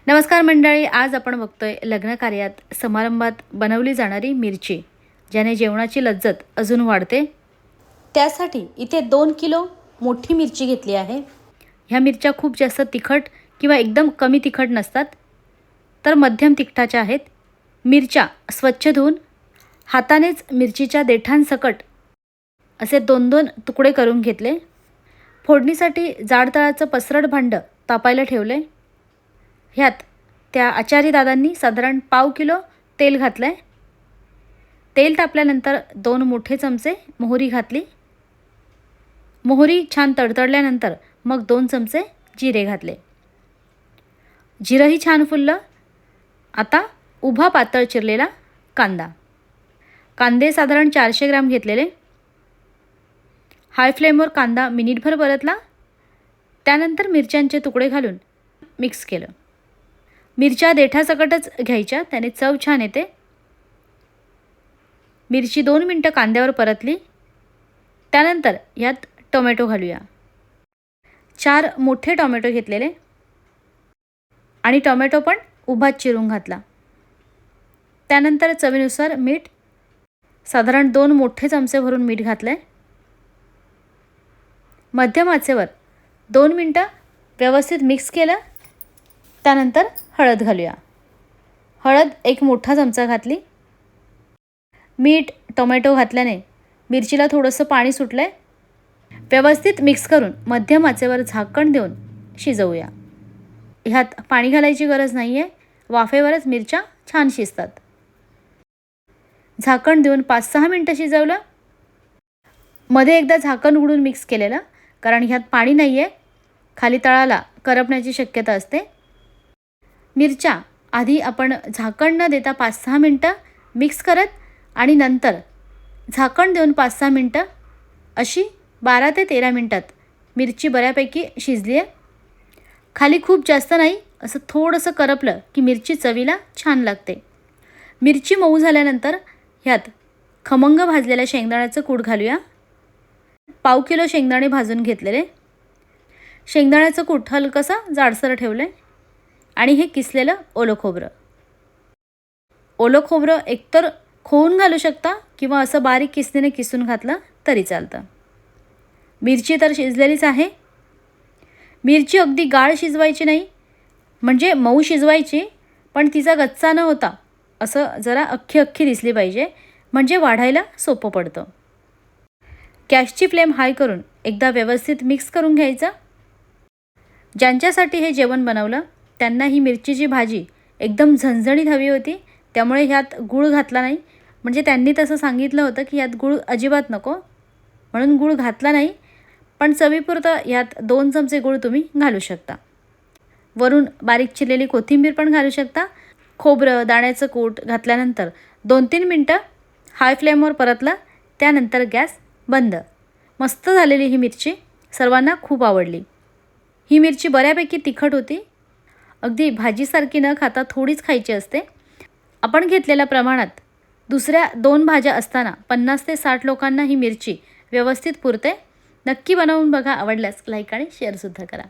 नमस्कार मंडळी, आज आपण बघतोय लग्न कार्यात समारंभात बनवली जाणारी मिरची, ज्याने जेवणाची लज्जत अजून वाढते। त्यासाठी इथे 2 किलो मोठी मिरची घेतली आहे। ह्या मिरच्या खूप जास्त तिखट किंवा एकदम कमी तिखट नसतात, तर मध्यम तिखटाच्या आहेत। मिरच्या स्वच्छ धुवून हातानेच मिरचीच्या देठांसकट असे 2-2 तुकडे करून घेतले। फोडणीसाठी जाड तळाचं पसरट भांडं तापायला ठेवले। ह्यात त्या आचारी दादांनी साधारण पाव किलो तेल घातले। तेल तापल्यानंतर 2 मोठे चमचे मोहरी घातली। मोहरी छान तडतडल्यानंतर मग 2 चमचे जिरे घातले। जिरंही छान फुललं। आता उभा पातळ चिरलेला कांदा, कांदे साधारण 400 ग्रॅम घेतलेले। हाय फ्लेमवर कांदा मिनिटभर परतला। त्यानंतर मिरच्यांचे तुकडे घालून मिक्स केलं। मिरच्या देठासकटच घ्यायच्या, त्याने चव छान येते। मिरची 2 मिनिटं कांद्यावर परतली। त्यानंतर यात टोमॅटो घालूया। 4 मोठे टोमॅटो घेतलेले आणि टोमॅटो पण उभाच चिरून घातला। त्यानंतर चवीनुसार मीठ, साधारण 2 मोठे चमचे भरून मीठ घातले। मध्यम आचेवर 2 मिनिटं व्यवस्थित मिक्स केलं। त्यानंतर हळद घालूया। हळद 1 मोठा चमचा घातली। मीठ, टोमॅटो घातल्याने मिरचीला थोडंसं पाणी सुटलंय। व्यवस्थित मिक्स करून मध्यम आचेवर झाकण देऊन शिजवूया। ह्यात पाणी घालायची गरज नाही आहे, वाफेवरच मिरच्या छान शिजतात। झाकण देऊन 5-6 मिनिटं शिजवलं। मध्ये एकदा झाकण उघडून मिक्स केलेलं, कारण ह्यात पाणी नाही आहे, खाली तळाला करपण्याची शक्यता असते। मिरच्या आधी आपण झाकण न देता 5-6 मिनिटं मिक्स करत आणि नंतर झाकण देऊन 5-6 मिनिटं अशी 12 ते 13 मिनिटात मिरची बऱ्यापैकी शिजली आहे। खाली खूप जास्त नाही, असं थोडंसं करपलं की मिरची चवीला छान लागते। मिरची मऊ झाल्यानंतर ह्यात खमंग भाजलेल्या शेंगदाण्याचं कूट घालूया। पाव किलो शेंगदाणे भाजून घेतलेले। शेंगदाण्याचं कूट हलकंसं जाडसर ठेवलं आहे आणि हे किसलेलं ओलं खोबरं। ओलं खोबरं एकतर खोवून घालू शकता किंवा असं बारीक किसणीने किसून घातलं तरी चालतं। मिरची तर शिजलेलीच आहे। मिरची अगदी गाळ शिजवायची नाही, म्हणजे मऊ शिजवायची, पण तिचा गच्चा न होता असं जरा अख्खी अख्खी दिसली पाहिजे, म्हणजे वाढायला सोपं पडतं। गॅसची फ्लेम हाय करून एकदा व्यवस्थित मिक्स करून घ्यायचं। ज्यांच्यासाठी हे जेवण बनवलं त्यांना ही मिरचीची भाजी एकदम झणझणीत हवी होती, त्यामुळे ह्यात गूळ घातला नाही। म्हणजे त्यांनी तसं सांगितलं होतं की यात गूळ अजिबात नको, म्हणून गूळ घातला नाही, पण चवीपुरतं यात 2 चमचे गूळ तुम्ही घालू शकता। वरून बारीक चिरलेली कोथिंबीर पण घालू शकता। खोबरं, दाण्याचं कूट घातल्यानंतर 2-3 मिनिटं हाय फ्लेमवर परतलं। त्यानंतर गॅस बंद। मस्त झालेली ही मिरची सर्वांना खूप आवडली। ही मिरची बऱ्यापैकी तिखट होती, अगदी भाजीसारखी न खाता थोडीच खायची असते। आपण घेतलेल्या प्रमाणात दुसऱ्या 2 भाज्या असताना 50 ते 60 लोकांना ही मिरची व्यवस्थित पुरते। नक्की बनवून बघा। आवडल्यास लाईक आणि शेअरसुद्धा करा।